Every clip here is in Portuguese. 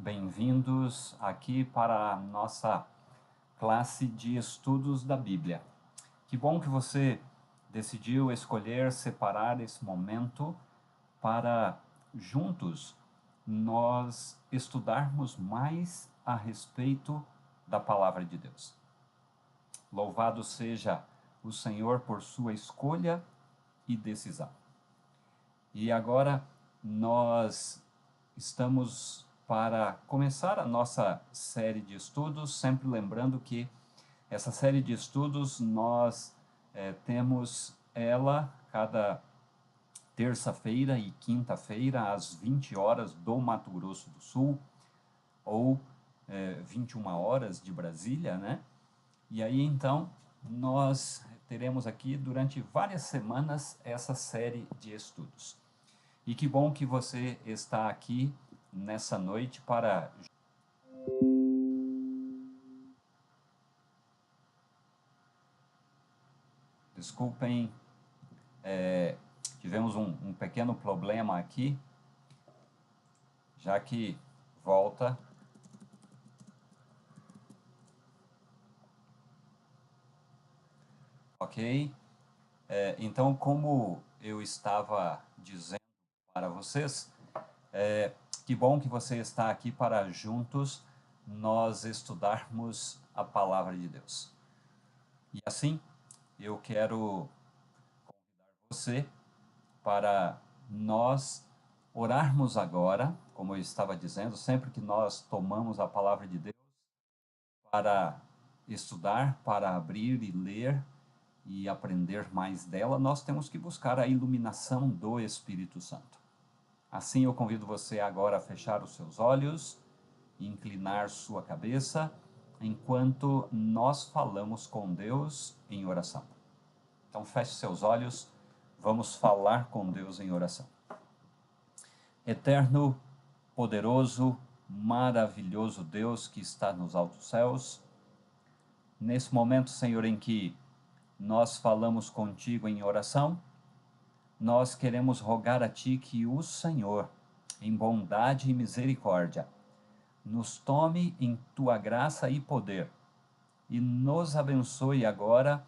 bem-vindos aqui para a nossa classe de estudos da Bíblia. Que bom que você decidiu escolher separar esse momento para juntos nós estudarmos mais a respeito da Palavra de Deus. Louvado seja o Senhor por sua escolha e decisão. E agora nós estamos para começar a nossa série de estudos, sempre lembrando que essa série de estudos nós temos ela cada terça-feira e quinta-feira às 20 horas do Mato Grosso do Sul, ou 21 horas de Brasília, né? E aí então nós teremos aqui durante várias semanas essa série de estudos. E que bom que você está aqui nessa noite para... Desculpem, tivemos um pequeno problema aqui, já que volta. Ok? Então, como eu estava dizendo para vocês, que bom que você está aqui para juntos nós estudarmos a Palavra de Deus. E assim, eu quero convidar você para nós orarmos agora, como eu estava dizendo, sempre que nós tomamos a Palavra de Deus para estudar, para abrir e ler e aprender mais dela, nós temos que buscar a iluminação do Espírito Santo. Assim, eu convido você agora a fechar os seus olhos e inclinar sua cabeça enquanto nós falamos com Deus em oração. Então, feche seus olhos, vamos falar com Deus em oração. Eterno, poderoso, maravilhoso Deus que está nos altos céus, nesse momento, Senhor, em que nós falamos contigo em oração, nós queremos rogar a Ti que o Senhor, em bondade e misericórdia, nos tome em Tua graça e poder e nos abençoe agora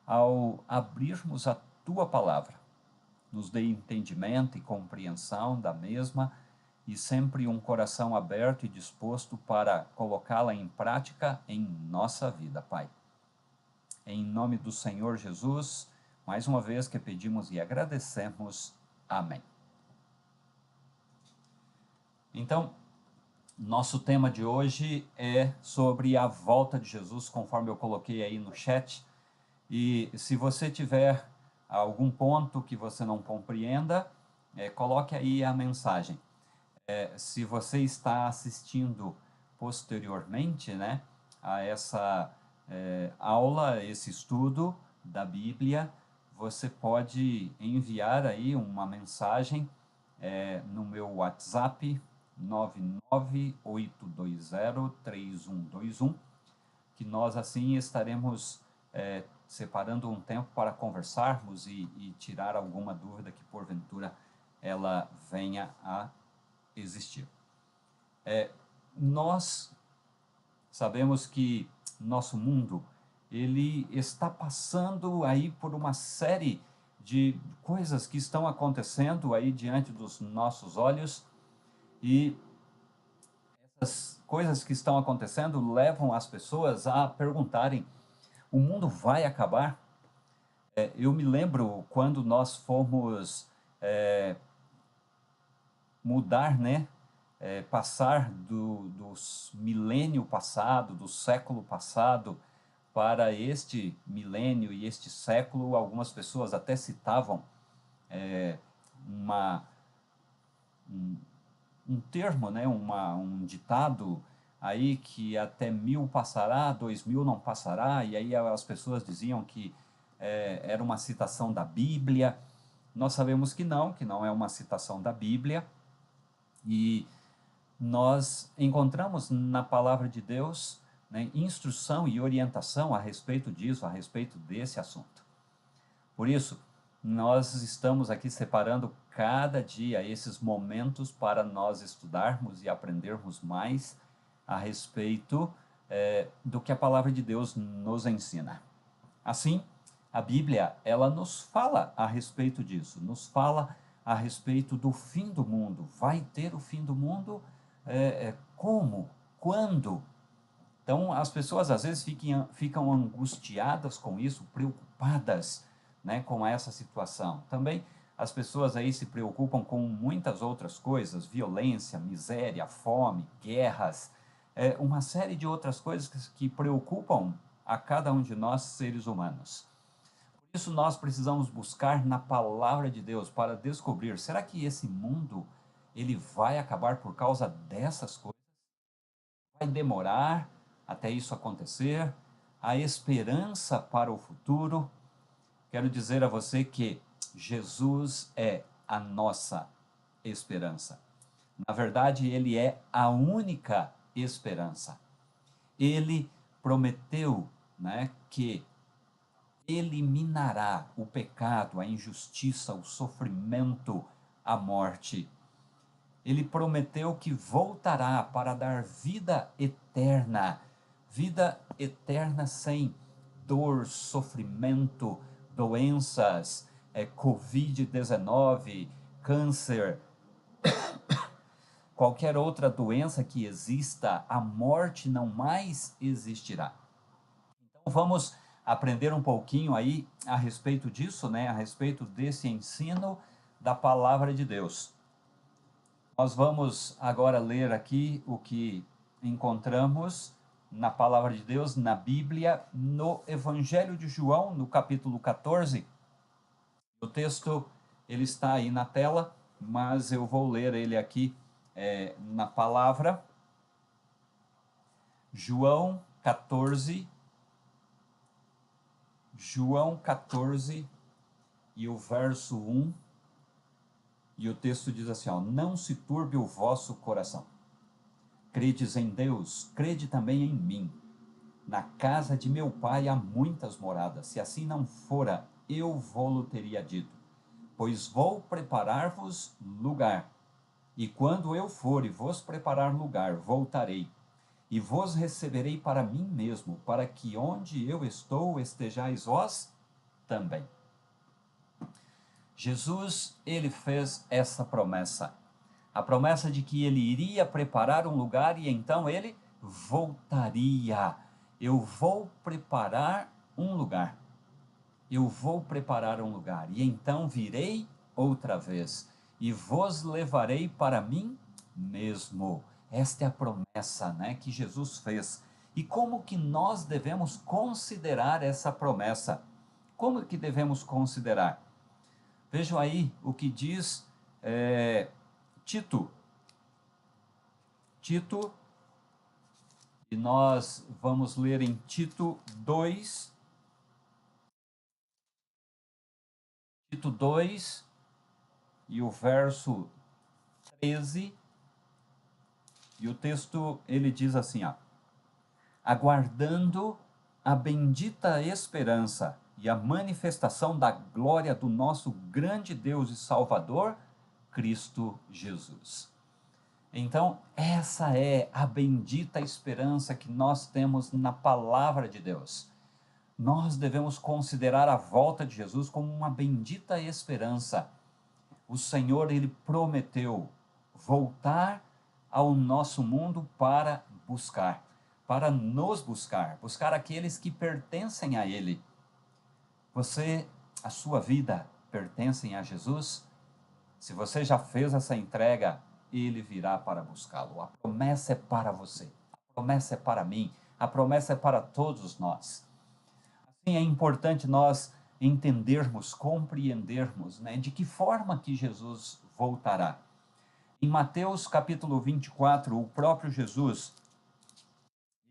ao abrirmos a Tua palavra. Nos dê entendimento e compreensão da mesma e sempre um coração aberto e disposto para colocá-la em prática em nossa vida, Pai. Em nome do Senhor Jesus, mais uma vez que pedimos e agradecemos. Amém. Então, nosso tema de hoje é sobre a volta de Jesus, conforme eu coloquei aí no chat. E se você tiver algum ponto que você não compreenda, coloque aí a mensagem. Se você está assistindo posteriormente, né, a essa aula, esse estudo da Bíblia, você pode enviar aí uma mensagem no meu WhatsApp 998203121, que nós assim estaremos separando um tempo para conversarmos e tirar alguma dúvida que porventura ela venha a existir. Nós sabemos que nosso mundo ele está passando aí por uma série de coisas que estão acontecendo aí diante dos nossos olhos, e essas coisas que estão acontecendo levam as pessoas a perguntarem: o mundo vai acabar? Eu me lembro quando nós fomos mudar, né? Passar do milênio passado, do século passado, para este milênio e este século. Algumas pessoas até citavam um termo, né? Um ditado aí que até 1000 passará, 2000 não passará, e aí as pessoas diziam que era uma citação da Bíblia. Nós sabemos que não é uma citação da Bíblia, e nós encontramos na palavra de Deus, né, instrução e orientação a respeito disso, a respeito desse assunto. Por isso, nós estamos aqui separando cada dia esses momentos para nós estudarmos e aprendermos mais a respeito do que a palavra de Deus nos ensina. Assim, a Bíblia, ela nos fala a respeito disso, nos fala a respeito do fim do mundo. Vai ter o fim do mundo? Como? Quando? Então, as pessoas às vezes ficam angustiadas com isso, preocupadas, né, com essa situação. Também as pessoas aí se preocupam com muitas outras coisas, violência, miséria, fome, guerras, uma série de outras coisas que preocupam a cada um de nós, seres humanos. Por isso nós precisamos buscar na palavra de Deus para descobrir, será que esse mundo ele vai acabar por causa dessas coisas? Vai demorar até isso acontecer? A esperança para o futuro? Quero dizer a você que Jesus é a nossa esperança. Na verdade, ele é a única esperança. Ele prometeu, né, que eliminará o pecado, a injustiça, o sofrimento, a morte. Ele prometeu que voltará para dar vida eterna sem dor, sofrimento, doenças, Covid-19, câncer, qualquer outra doença que exista, a morte não mais existirá. Então vamos aprender um pouquinho aí a respeito disso, né? A respeito desse ensino da palavra de Deus. Nós vamos agora ler aqui o que encontramos na palavra de Deus, na Bíblia, no Evangelho de João, no capítulo 14. O texto, ele está aí na tela, mas eu vou ler ele aqui na palavra. João 14, e o verso 1, e o texto diz assim, ó, não se turbe o vosso coração. Credes em Deus, crede também em mim. Na casa de meu pai há muitas moradas, se assim não fora, eu vô-lo teria dito. Pois vou preparar-vos lugar. E quando eu for e vos preparar lugar, voltarei. E vos receberei para mim mesmo, para que onde eu estou estejais vós também. Jesus, ele fez essa promessa. A promessa de que ele iria preparar um lugar e então ele voltaria. Eu vou preparar um lugar. Eu vou preparar um lugar. E então virei outra vez. E vos levarei para mim mesmo. Esta é a promessa, né, que Jesus fez. E como que nós devemos considerar essa promessa? Como que devemos considerar? Vejam aí o que diz Tito. Tito, e nós vamos ler em Tito 2. Tito 2, e o verso 13. E o texto, ele diz assim, ó, aguardando a bendita esperança e a manifestação da glória do nosso grande Deus e Salvador, Cristo Jesus. Então, essa é a bendita esperança que nós temos na palavra de Deus. Nós devemos considerar a volta de Jesus como uma bendita esperança. O Senhor, ele prometeu voltar ao nosso mundo para nos buscar aqueles que pertencem a Ele. Você, a sua vida, pertencem a Jesus? Se você já fez essa entrega, Ele virá para buscá-lo. A promessa é para você, a promessa é para mim, a promessa é para todos nós. Assim, é importante nós entendermos, compreendermos, né, de que forma que Jesus voltará. Em Mateus capítulo 24, o próprio Jesus,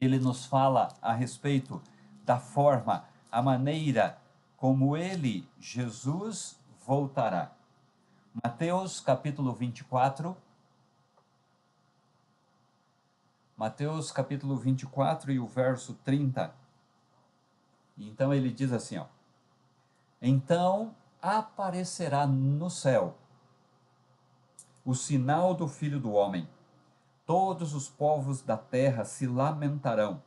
ele nos fala a respeito da forma, a maneira como ele, Jesus, voltará. Mateus capítulo 24, e o verso 30. Então ele diz assim, ó, então aparecerá no céu o sinal do Filho do Homem. Todos os povos da terra se lamentarão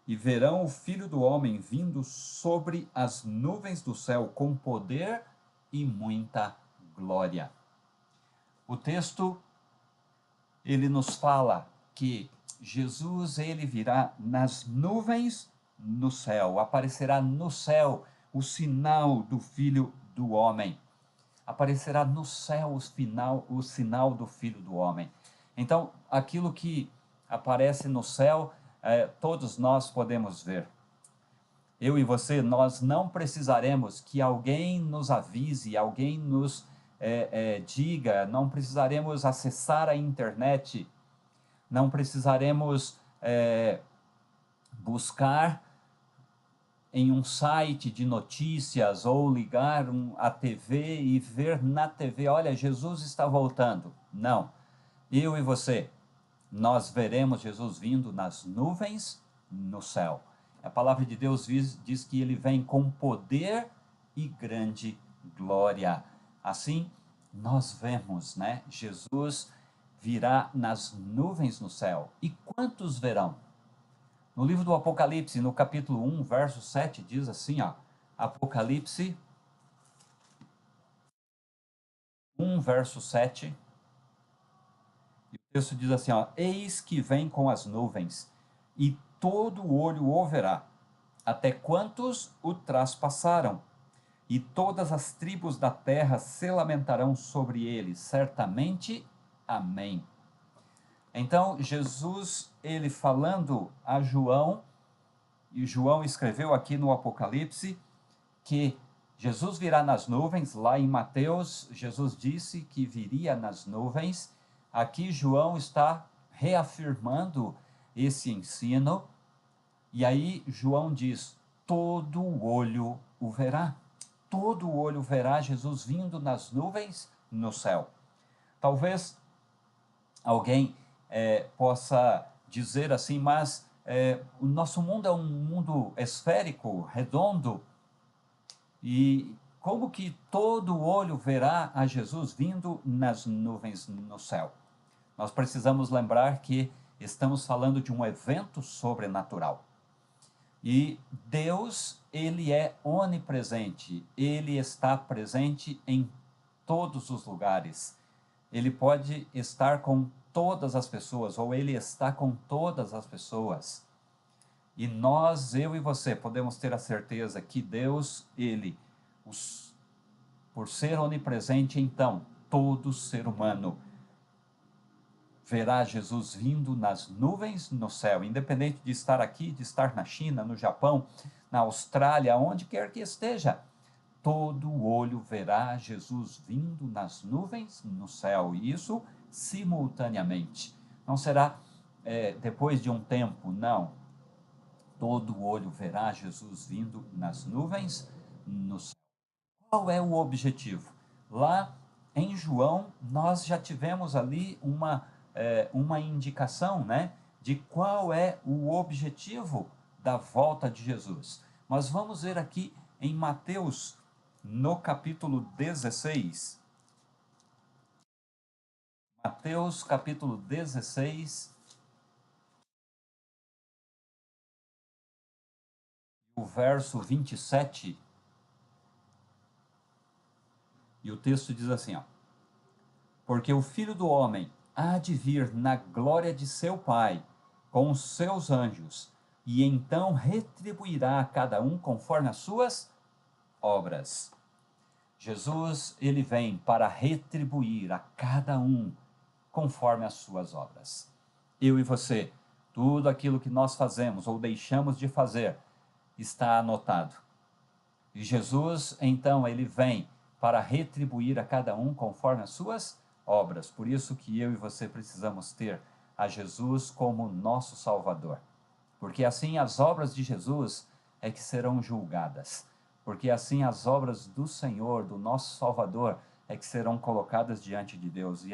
e verão o Filho do Homem vindo sobre as nuvens do céu com poder e muita glória. O texto, ele nos fala que Jesus, ele virá nas nuvens no céu, aparecerá no céu o sinal do Filho do Homem. Aparecerá no céu o sinal do Filho do Homem. Então, aquilo que aparece no céu, todos nós podemos ver. Eu e você, nós não precisaremos que alguém nos avise, alguém nos diga, não precisaremos acessar a internet, não precisaremos buscar em um site de notícias ou ligar a TV e ver na TV, olha, Jesus está voltando. Não. Eu e você, nós veremos Jesus vindo nas nuvens no céu. A palavra de Deus diz que ele vem com poder e grande glória. Assim, nós vemos, né? Jesus virá nas nuvens no céu. E quantos verão? No livro do Apocalipse, no capítulo 1, verso 7, diz assim, ó, Apocalipse 1, verso 7, e o texto diz assim, ó, eis que vem com as nuvens, e todo olho o verá, até quantos o traspassaram, e todas as tribos da terra se lamentarão sobre ele, certamente, amém. Então, Jesus, ele falando a João, e João escreveu aqui no Apocalipse, que Jesus virá nas nuvens. Lá em Mateus, Jesus disse que viria nas nuvens. Aqui João está reafirmando esse ensino. E aí João diz, todo olho o verá. Todo olho verá Jesus vindo nas nuvens no céu. Talvez alguém possa dizer assim, mas o nosso mundo é um mundo esférico, redondo, e como que todo olho verá a Jesus vindo nas nuvens no céu? Nós precisamos lembrar que estamos falando de um evento sobrenatural. E Deus, ele é onipresente, ele está presente em todos os lugares. Ele pode estar com todas as pessoas, ou ele está com todas as pessoas. E nós, eu e você, podemos ter a certeza que Deus, ele, por ser onipresente, então, todo ser humano verá Jesus vindo nas nuvens no céu, independente de estar aqui, de estar na China, no Japão, na Austrália, onde quer que esteja. Todo olho verá Jesus vindo nas nuvens no céu, e isso simultaneamente. Não será depois de um tempo, não. Todo olho verá Jesus vindo nas nuvens no céu. Qual é o objetivo? Lá em João, nós já tivemos ali uma indicação, né, de qual é o objetivo da volta de Jesus. Mas vamos ver aqui em Mateus, no capítulo 16. Mateus, capítulo 16, o verso 27. E o texto diz assim, ó, porque o Filho do Homem há de vir na glória de seu Pai, com os seus anjos, e então retribuirá a cada um conforme as suas obras. Jesus, ele vem para retribuir a cada um conforme as suas obras. Eu e você, tudo aquilo que nós fazemos ou deixamos de fazer, está anotado. E Jesus, então, ele vem para retribuir a cada um conforme as suas obras. Por isso que eu e você precisamos ter a Jesus como nosso Salvador. Porque assim as obras de Jesus é que serão julgadas. Porque assim as obras do Senhor, do nosso Salvador, é que serão colocadas diante de Deus. E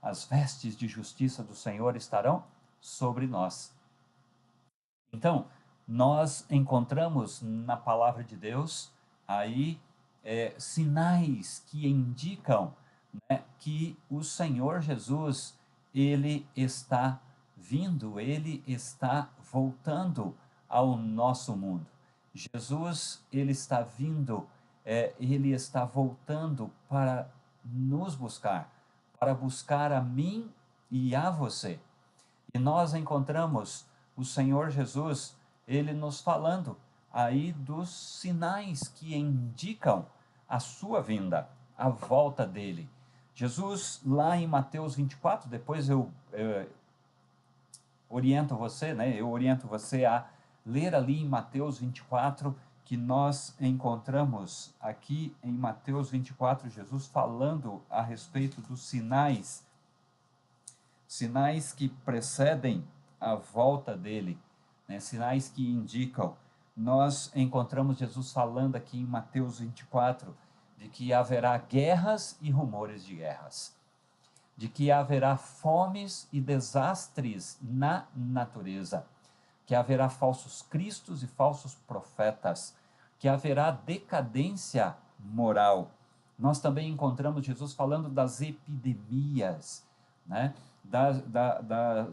as vestes de justiça do Senhor estarão sobre nós. Então, nós encontramos na palavra de Deus aí sinais que indicam, né, que o Senhor Jesus, ele está vindo, ele está voltando ao nosso mundo. Jesus, ele está vindo, ele está voltando para nos buscar, para buscar a mim e a você. E nós encontramos o Senhor Jesus, ele nos falando aí dos sinais que indicam a sua vinda, a volta dele. Jesus, lá em Mateus 24, depois eu oriento você, né? Eu oriento você a ler ali em Mateus 24, que nós encontramos aqui em Mateus 24, Jesus falando a respeito dos sinais que precedem a volta dele, né? Sinais que indicam. Nós encontramos Jesus falando aqui em Mateus 24 de que haverá guerras e rumores de guerras, de que haverá fomes e desastres na natureza, que haverá falsos cristos e falsos profetas, que haverá decadência moral. Nós também encontramos Jesus falando das epidemias, né?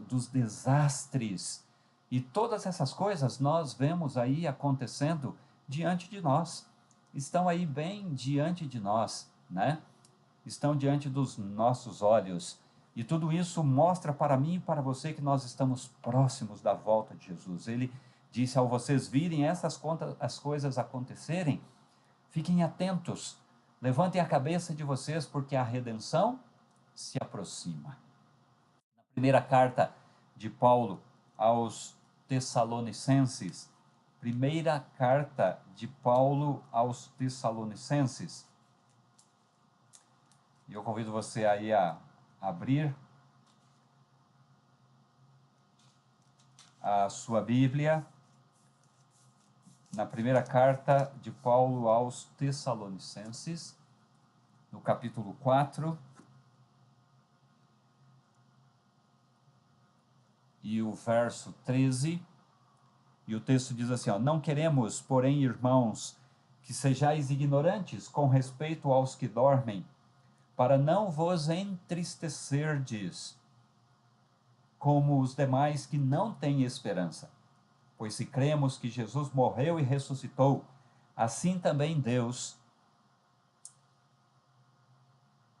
Dos desastres. E todas essas coisas nós vemos aí acontecendo diante de nós. Estão aí bem diante de nós, né? Estão diante dos nossos olhos. E tudo isso mostra para mim e para você que nós estamos próximos da volta de Jesus. Ele disse: ao vocês virem as coisas acontecerem, fiquem atentos, levantem a cabeça de vocês, porque a redenção se aproxima. Na primeira carta de Paulo aos Tessalonicenses, primeira carta de Paulo aos Tessalonicenses, e eu convido você aí a abrir a sua Bíblia na primeira carta de Paulo aos Tessalonicenses, no capítulo 4, e o verso 13, e o texto diz assim, ó: não queremos, porém, irmãos, que sejais ignorantes com respeito aos que dormem, para não vos entristecerdes como os demais que não têm esperança. Pois se cremos que Jesus morreu e ressuscitou, assim também Deus,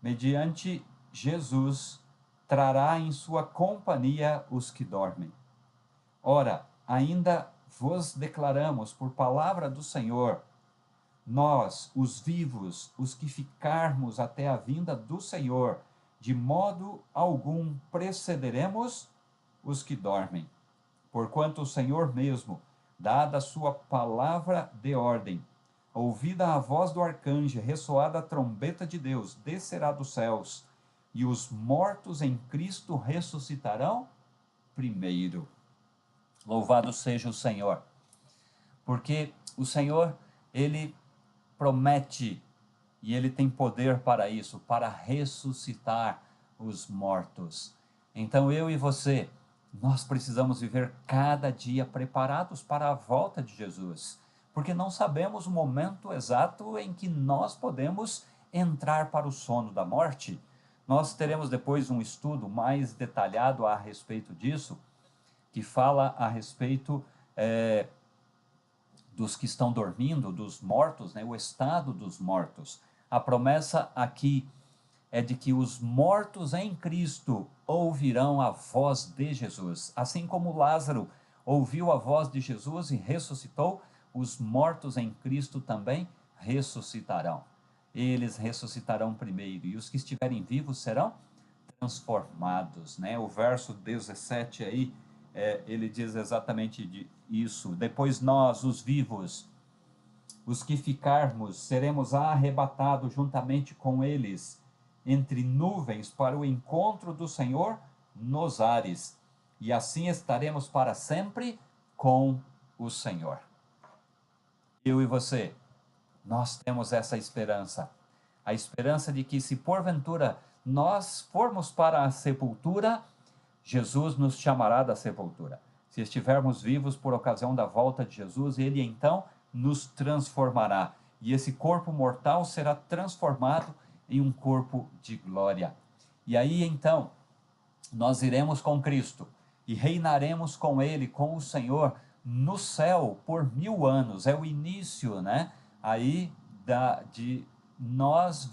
mediante Jesus, trará em sua companhia os que dormem. Ora, ainda vos declaramos por palavra do Senhor, nós, os vivos, os que ficarmos até a vinda do Senhor, de modo algum precederemos os que dormem. Porquanto o Senhor mesmo, dada a sua palavra de ordem, ouvida a voz do arcanjo, ressoada a trombeta de Deus, descerá dos céus, e os mortos em Cristo ressuscitarão primeiro. Louvado seja o Senhor, porque o Senhor, ele promete, e ele tem poder para isso, para ressuscitar os mortos. Então eu e você, nós precisamos viver cada dia preparados para a volta de Jesus, porque não sabemos o momento exato em que nós podemos entrar para o sono da morte. Nós teremos depois um estudo mais detalhado a respeito disso, que fala a respeito dos que estão dormindo, dos mortos, né? O estado dos mortos. A promessa aqui é de que os mortos em Cristo ouvirão a voz de Jesus. Assim como Lázaro ouviu a voz de Jesus e ressuscitou, os mortos em Cristo também ressuscitarão. Eles ressuscitarão primeiro, e os que estiverem vivos serão transformados, né? O verso 17 aí, ele diz exatamente isso. Depois nós, os vivos, os que ficarmos, seremos arrebatados juntamente com eles entre nuvens para o encontro do Senhor nos ares, e assim estaremos para sempre com o Senhor. Eu e você, nós temos essa esperança, a esperança de que, se porventura nós formos para a sepultura, Jesus nos chamará da sepultura. Se estivermos vivos por ocasião da volta de Jesus, ele então nos transformará. e esse corpo mortal será transformado em um corpo de glória. E aí então, nós iremos com Cristo e reinaremos com Ele, com o Senhor, no céu por 1000 anos. É o início, né? Aí de nós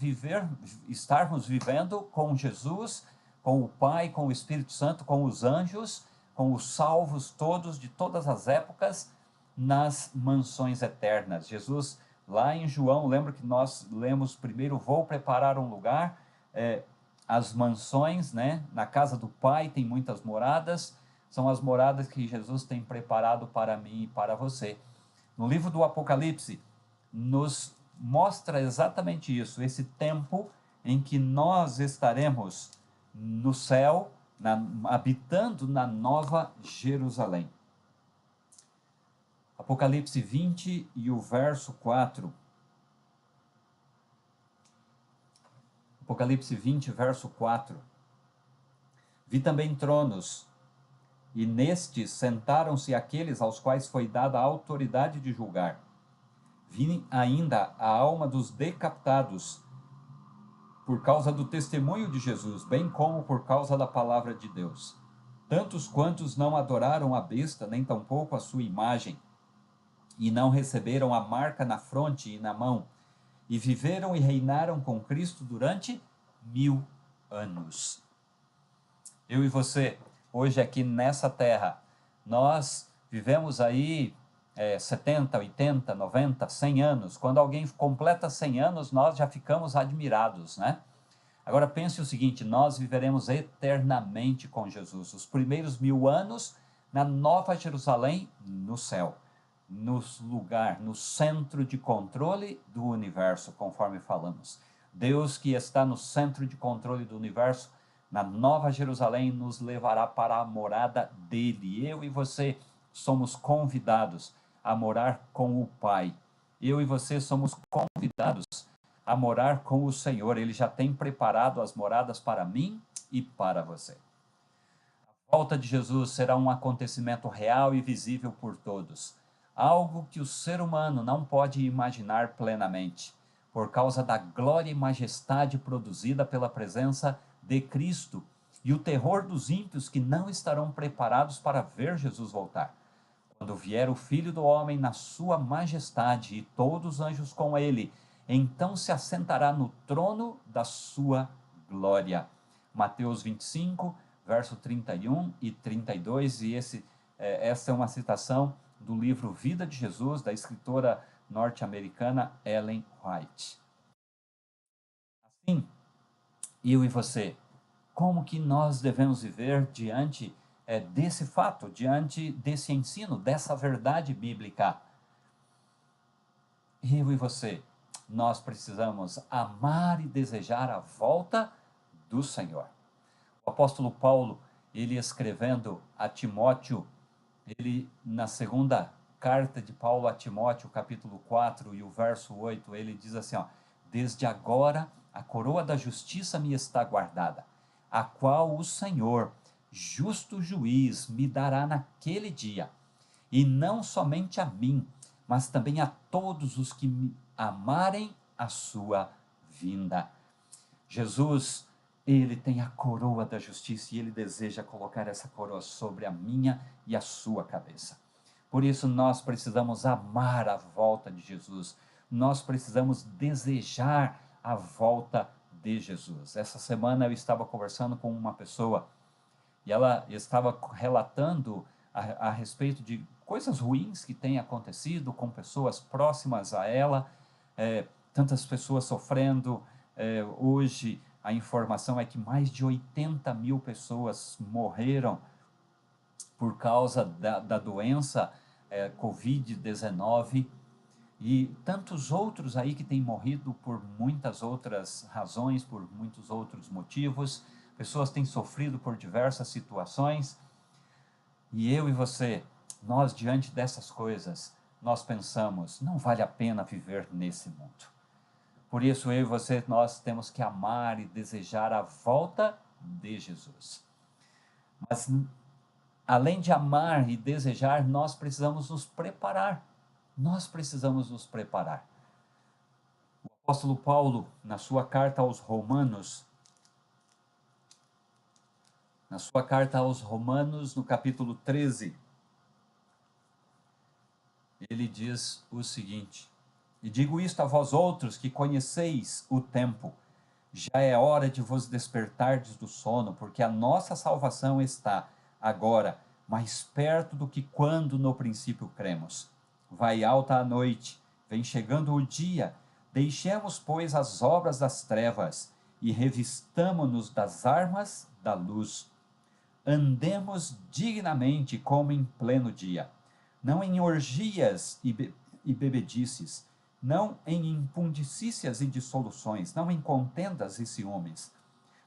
estarmos vivendo com Jesus, com o Pai, com o Espírito Santo, com os anjos, com os salvos todos, de todas as épocas, nas mansões eternas. Jesus, lá em João, lembra que nós lemos primeiro, vou preparar um lugar, as mansões, né? Na casa do Pai tem muitas moradas, são as moradas que Jesus tem preparado para mim e para você. No livro do Apocalipse, nos mostra exatamente isso, esse tempo em que nós estaremos no céu, habitando na Nova Jerusalém. Apocalipse 20 e o verso 4. Apocalipse 20, verso 4. Vi também tronos, e nestes sentaram-se aqueles aos quais foi dada a autoridade de julgar. Vi ainda a alma dos decapitados, por causa do testemunho de Jesus, bem como por causa da palavra de Deus. Tantos quantos não adoraram a besta, nem tampouco a sua imagem, e não receberam a marca na fronte e na mão, e viveram e reinaram com Cristo durante 1000 anos. Eu e você, hoje aqui nessa terra, nós vivemos aí 70, 80, 90, 100 anos. Quando alguém completa 100 anos, nós já ficamos admirados, né? Agora pense o seguinte, nós viveremos eternamente com Jesus. Os primeiros 1000 anos na Nova Jerusalém, no céu. No lugar, no centro de controle do universo, conforme falamos. Deus que está no centro de controle do universo, na Nova Jerusalém, nos levará para a morada dele. Eu e você somos convidados a morar com o Pai. Eu e você somos convidados a morar com o Senhor. Ele já tem preparado as moradas para mim e para você. A volta de Jesus será um acontecimento real e visível por todos. Algo que o ser humano não pode imaginar plenamente, por causa da glória e majestade produzida pela presença de Cristo e o terror dos ímpios que não estarão preparados para ver Jesus voltar. Quando vier o Filho do Homem na sua majestade e todos os anjos com ele, então se assentará no trono da sua glória. Mateus 25, verso 31 e 32, e essa é uma citação do livro Vida de Jesus, da escritora norte-americana Ellen White. Assim, eu e você, como que nós devemos viver diante desse fato, diante desse ensino, dessa verdade bíblica? Eu e você, nós precisamos amar e desejar a volta do Senhor. O apóstolo Paulo, ele escrevendo a Timóteo, ele, na segunda carta de Paulo a Timóteo, capítulo 4 e o verso 8, ele diz assim, desde agora a coroa da justiça me está guardada, a qual o Senhor, justo juiz, me dará naquele dia, e não somente a mim, mas também a todos os que me amarem a sua vinda. Jesus, ele tem a coroa da justiça e ele deseja colocar essa coroa sobre a minha e a sua cabeça. Por isso nós precisamos amar a volta de Jesus. Nós precisamos desejar a volta de Jesus. Essa semana eu estava conversando com uma pessoa e ela estava relatando a respeito de coisas ruins que têm acontecido com pessoas próximas a ela, tantas pessoas sofrendo. Hoje a informação é que mais de 80 mil pessoas morreram por causa da doença Covid-19, e tantos outros aí que têm morrido por muitas outras razões, por muitos outros motivos. Pessoas têm sofrido por diversas situações, e eu e você, nós diante dessas coisas, nós pensamos, não vale a pena viver nesse mundo. Por isso eu e você, nós temos que amar e desejar a volta de Jesus. Mas além de amar e desejar, nós precisamos nos preparar. Nós precisamos nos preparar. apóstolo Paulo, na sua carta aos Romanos, no capítulo 13, ele diz o seguinte: e digo isto a vós outros que conheceis o tempo, já é hora de vos despertardes do sono, porque a nossa salvação está agora mais perto do que quando no princípio cremos. Vai alta a noite, vem chegando o dia, deixemos, pois, as obras das trevas e revistamo-nos das armas da luz. Andemos dignamente como em pleno dia, não em orgias e bebedices, não em impundicícias e dissoluções, não em contendas e ciúmes,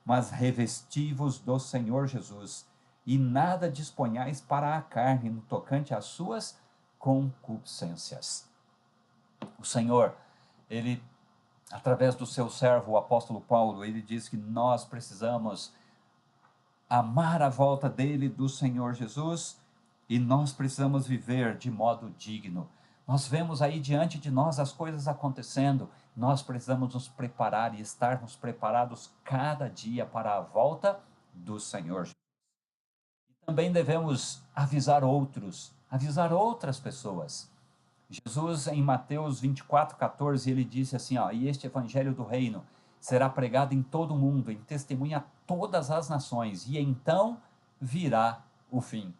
mas revesti-vos do Senhor Jesus, e nada disponhais para a carne no tocante às suas concupiscências. O Senhor, ele, através do seu servo, o apóstolo Paulo, ele diz que nós precisamos amar a volta dele, do Senhor Jesus, e nós precisamos viver de modo digno. Nós vemos aí diante de nós as coisas acontecendo, nós precisamos nos preparar e estarmos preparados cada dia para a volta do Senhor. E também devemos avisar outros, avisar outras pessoas. Jesus, em Mateus 24:14, ele disse assim, e este evangelho do reino será pregado em todo o mundo, em testemunha a todas as nações, e então virá o fim.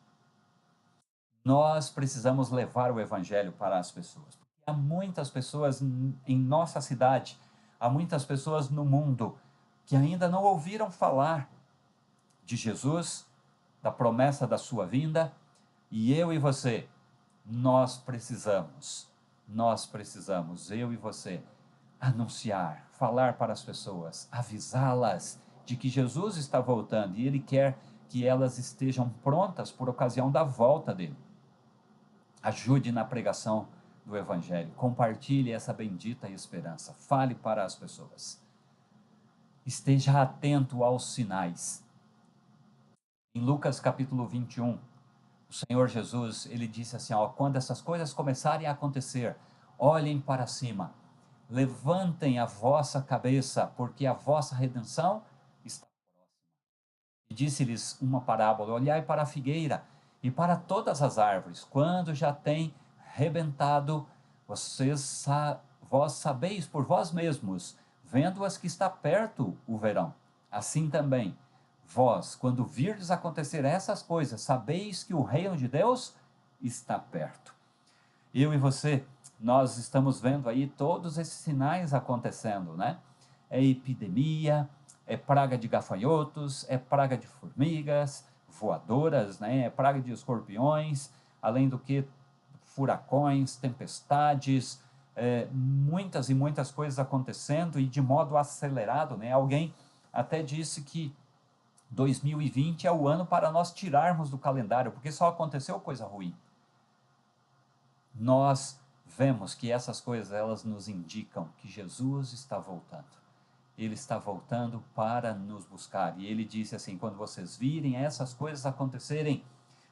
Nós precisamos levar o evangelho para as pessoas. Há muitas pessoas em nossa cidade, há muitas pessoas no mundo que ainda não ouviram falar de Jesus, da promessa da sua vinda, e eu e você, nós precisamos, eu e você, anunciar, falar para as pessoas, avisá-las de que Jesus está voltando e Ele quer que elas estejam prontas por ocasião da volta dele. Ajude na pregação do Evangelho, compartilhe essa bendita esperança, fale para as pessoas. Esteja atento aos sinais. Em Lucas capítulo 21, o Senhor Jesus, ele disse assim, quando essas coisas começarem a acontecer, olhem para cima, levantem a vossa cabeça, porque a vossa redenção está próxima. E disse-lhes uma parábola, olhai para a figueira e para todas as árvores, quando já tem rebentado, vós sabeis por vós mesmos, vendo-as que está perto o verão. Assim também, vós, quando virdes acontecer essas coisas, sabeis que o reino de Deus está perto. Eu e você, nós estamos vendo aí todos esses sinais acontecendo, né? É epidemia, é praga de gafanhotos, é praga de formigas voadoras, né? É praga de escorpiões, além do que furacões, tempestades, muitas e muitas coisas acontecendo e de modo acelerado, né? Alguém até disse que 2020 é o ano para nós tirarmos do calendário, porque só aconteceu coisa ruim. Nós vemos que essas coisas, elas nos indicam que Jesus está voltando. Ele está voltando para nos buscar. E ele disse assim, quando vocês virem essas coisas acontecerem,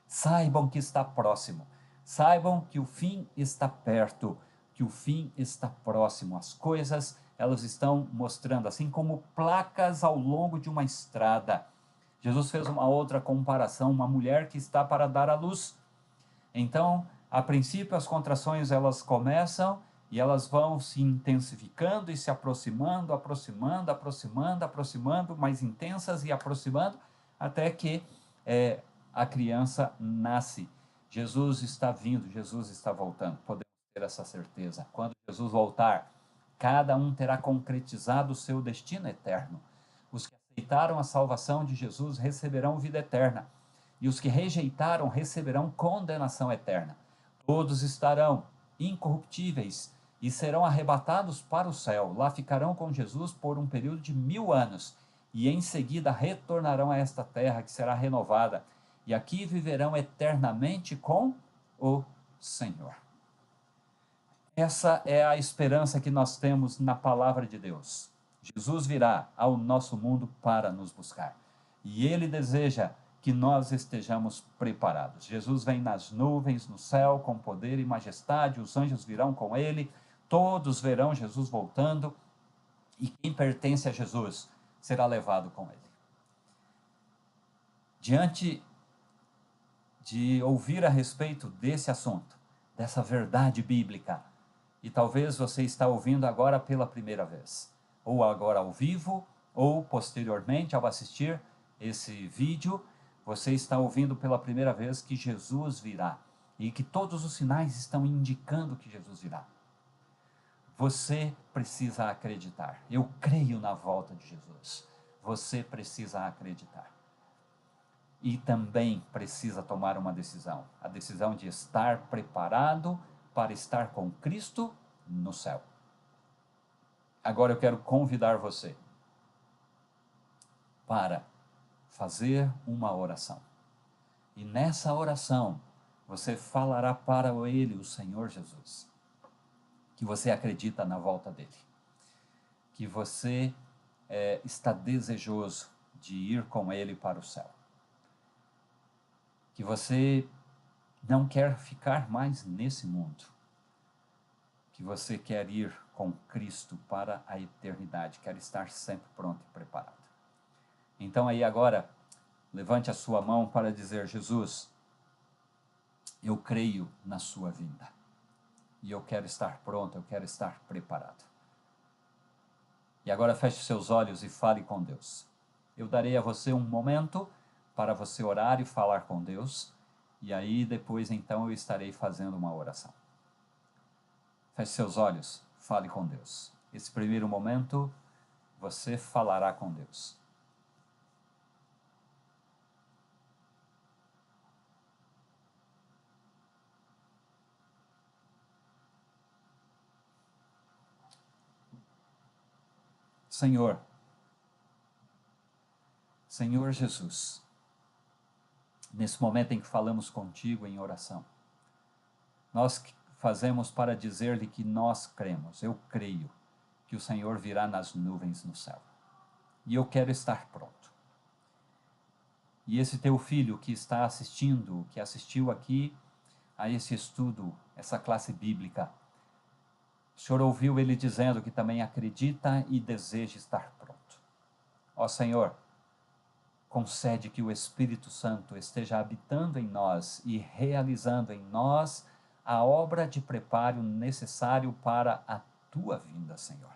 saibam que está próximo. Saibam que o fim está perto, que o fim está próximo. As coisas, elas estão mostrando, assim como placas ao longo de uma estrada. Jesus fez uma outra comparação, uma mulher que está para dar à luz. Então, a princípio, as contrações elas começam e elas vão se intensificando e se aproximando, mais intensas e aproximando, até que a criança nasce. Jesus está vindo, Jesus está voltando. Podemos ter essa certeza. Quando Jesus voltar, cada um terá concretizado o seu destino eterno. Os que aceitaram a salvação de Jesus receberão vida eterna, e os que rejeitaram receberão condenação eterna. Todos estarão incorruptíveis e serão arrebatados para o céu. Lá ficarão com Jesus por um período de 1000 anos, e em seguida retornarão a esta terra que será renovada, e aqui viverão eternamente com o Senhor. Essa é a esperança que nós temos na palavra de Deus. Jesus virá ao nosso mundo para nos buscar. E Ele deseja que nós estejamos preparados. Jesus vem nas nuvens, no céu, com poder e majestade, os anjos virão com Ele, todos verão Jesus voltando, E quem pertence a Jesus será levado com ele. Diante de ouvir a respeito desse assunto, dessa verdade bíblica, e talvez você está ouvindo agora pela primeira vez, ou agora ao vivo, ou posteriormente ao assistir esse vídeo, você está ouvindo pela primeira vez que Jesus virá, e que todos os sinais estão indicando que Jesus virá. Você precisa acreditar. Eu creio na volta de Jesus. Você precisa acreditar. E também precisa tomar uma decisão. A decisão de estar preparado para estar com Cristo no céu. Agora eu quero convidar você para fazer uma oração. E nessa oração, você falará para ele, o Senhor Jesus, que você acredita na volta dele, que você está desejoso de ir com ele para o céu, que você não quer ficar mais nesse mundo, que você quer ir com Cristo para a eternidade, quer estar sempre pronto e preparado. Então aí agora, levante a sua mão para dizer: Jesus, eu creio na sua vinda. E eu quero estar pronto, eu quero estar preparado. E agora feche seus olhos e fale com Deus. Eu darei a você um momento para você orar e falar com Deus. E aí depois então eu estarei fazendo uma oração. Feche seus olhos, fale com Deus. Esse primeiro momento você falará com Deus. Senhor Jesus, nesse momento em que falamos contigo em oração, nós fazemos para dizer-lhe que nós cremos, eu creio que o Senhor virá nas nuvens no céu. E eu quero estar pronto. E esse teu filho que está assistindo, que assistiu aqui a esse estudo, essa classe bíblica, o Senhor ouviu ele dizendo que também acredita e deseja estar pronto. Ó Senhor, concede que o Espírito Santo esteja habitando em nós e realizando em nós a obra de preparo necessário para a tua vinda, Senhor.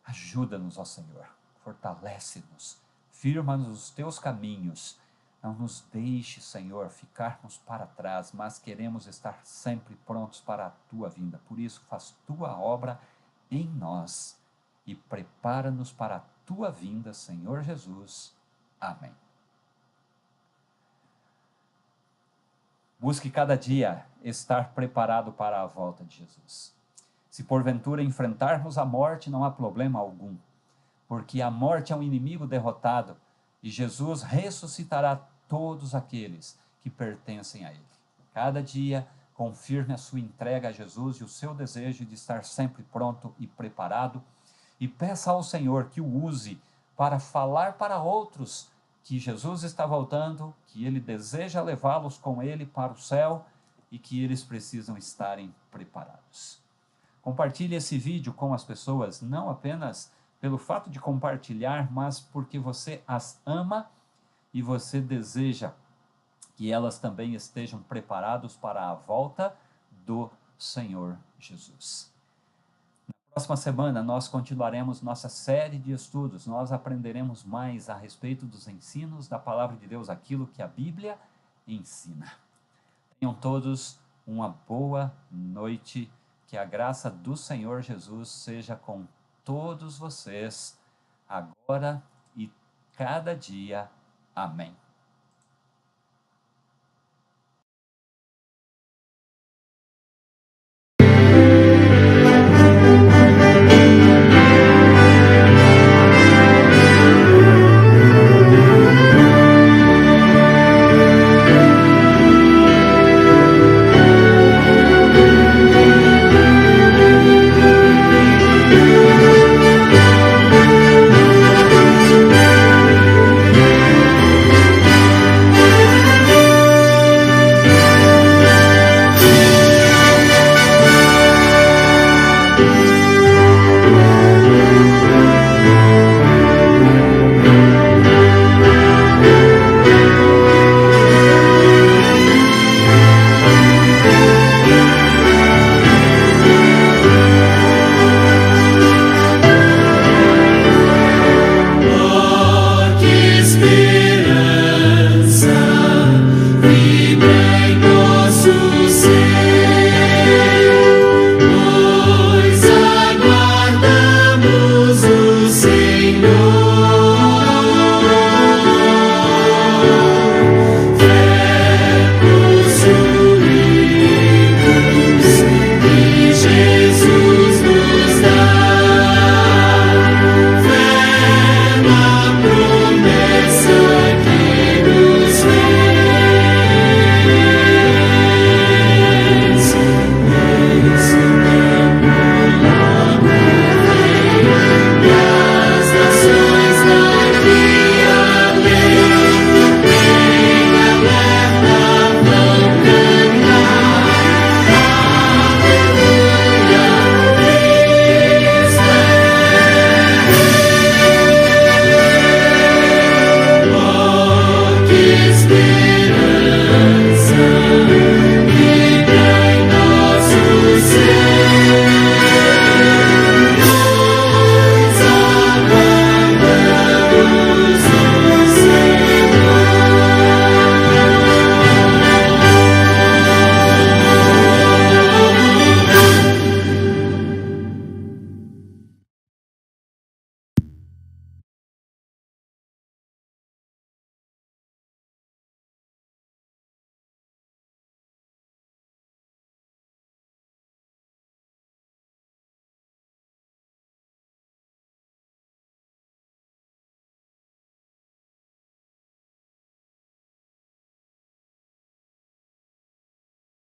Ajuda-nos, ó Senhor, fortalece-nos, firma-nos os teus caminhos. Não nos deixe, Senhor, ficarmos para trás, mas queremos estar sempre prontos para a tua vinda. Por isso, faz tua obra em nós e prepara-nos para a tua vinda, Senhor Jesus. Amém. Busque cada dia estar preparado para a volta de Jesus. Se porventura enfrentarmos a morte, não há problema algum, porque a morte é um inimigo derrotado e Jesus ressuscitará todos aqueles que pertencem a ele. Cada dia, confirme a sua entrega a Jesus e o seu desejo de estar sempre pronto e preparado, e peça ao Senhor que o use para falar para outros que Jesus está voltando, que ele deseja levá-los com ele para o céu e que eles precisam estarem preparados. Compartilhe esse vídeo com as pessoas, não apenas pelo fato de compartilhar, mas porque você as ama e você deseja que elas também estejam preparadas para a volta do Senhor Jesus. Na próxima semana nós continuaremos nossa série de estudos, nós aprenderemos mais a respeito dos ensinos da Palavra de Deus, aquilo que a Bíblia ensina. Tenham todos uma boa noite, que a graça do Senhor Jesus seja com todos vocês, agora e cada dia. Amém.